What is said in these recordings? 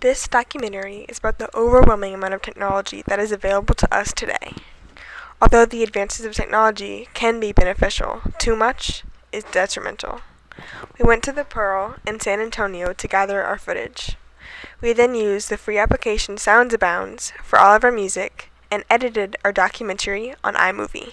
This documentary is about the overwhelming amount of technology that is available to us today. Although the advances of technology can be beneficial, too much is detrimental. We went to the Pearl in San Antonio to gather our footage. We then used the free application Sounds Abounds for all of our music and edited our documentary on iMovie.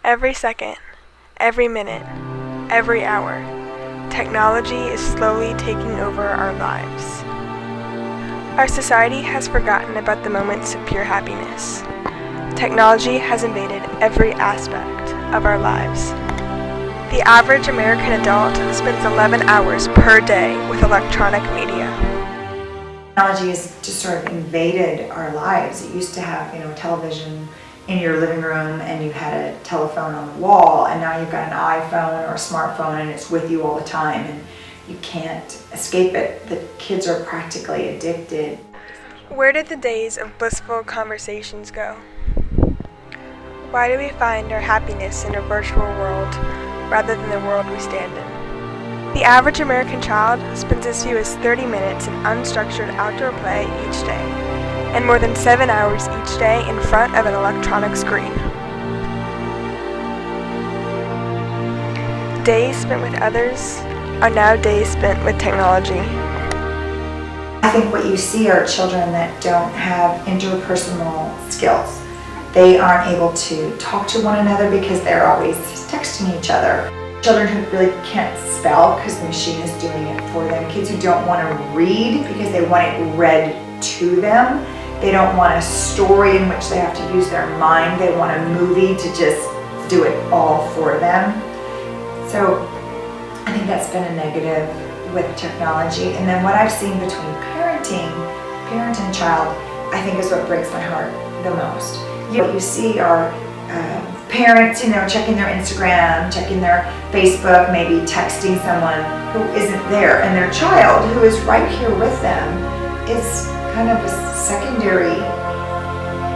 Every second, every minute, every hour, technology is slowly taking over our lives. Our society has forgotten about the moments of pure happiness. Technology has invaded every aspect of our lives. The average American adult spends 11 hours per day with electronic media. Technology has just sort of invaded our lives. It used to have, television in your living room and you had a telephone on the wall, and now you've got an iPhone or a smartphone and it's with you all the time and you can't escape it. The kids are practically addicted. Where did the days of blissful conversations go? Why do we find our happiness in a virtual world rather than the world we stand in? The average American child spends as few as 30 minutes in unstructured outdoor play each day, and more than 7 hours each day in front of an electronic screen. Days spent with others are now days spent with technology. I think what you see are children that don't have interpersonal skills. They aren't able to talk to one another because they're always texting each other. Children who really can't spell because the machine is doing it for them. Kids who don't want to read because they want it read to them. They don't want a story in which they have to use their mind. They want a movie to just do it all for them. So I think that's been a negative with technology. And then what I've seen between parent and child, I think is what breaks my heart the most. What you see are parents, checking their Instagram, checking their Facebook, maybe texting someone who isn't there, and their child, who is right here with them, is kind of a secondary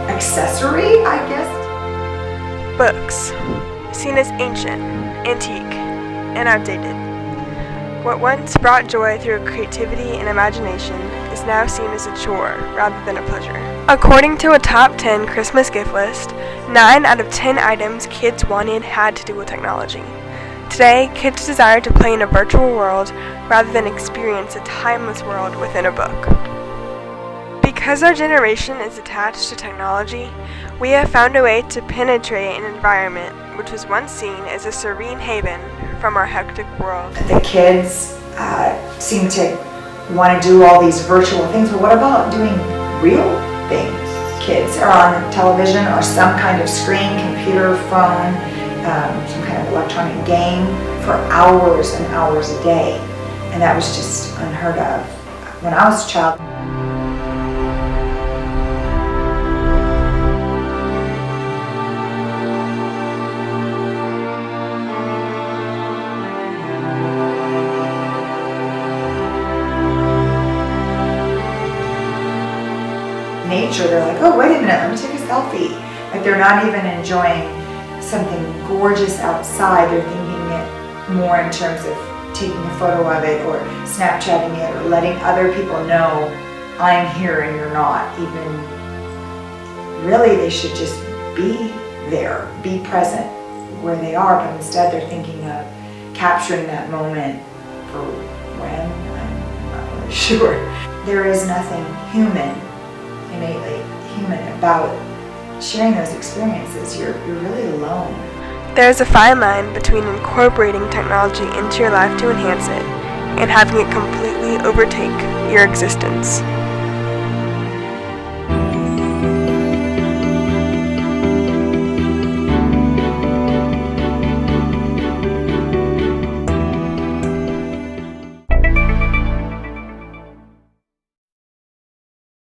accessory, I guess. Books, seen as ancient, antique, and outdated. What once brought joy through creativity and imagination is now seen as a chore rather than a pleasure. According to a top 10 Christmas gift list, 9 out of 10 items kids wanted had to do with technology. Today, kids desire to play in a virtual world rather than experience a timeless world within a book. Because our generation is attached to technology, we have found a way to penetrate an environment which was once seen as a serene haven from our hectic world. The kids seem to want to do all these virtual things, but what about doing real things? Kids are on television or some kind of screen, computer, phone, some kind of electronic game for hours and hours a day. And that was just unheard of when I was a child. Nature, they're like, oh, wait a minute, let me take a selfie. Like, they're not even enjoying something gorgeous outside. They're thinking it more in terms of taking a photo of it or Snapchatting it or letting other people know I'm here and you're not. Even really, they should just be there, be present where they are, but instead they're thinking of capturing that moment for when, I'm not really sure. There is nothing innately human about sharing those experiences. You're really alone. There is a fine line between incorporating technology into your life to enhance it and having it completely overtake your existence.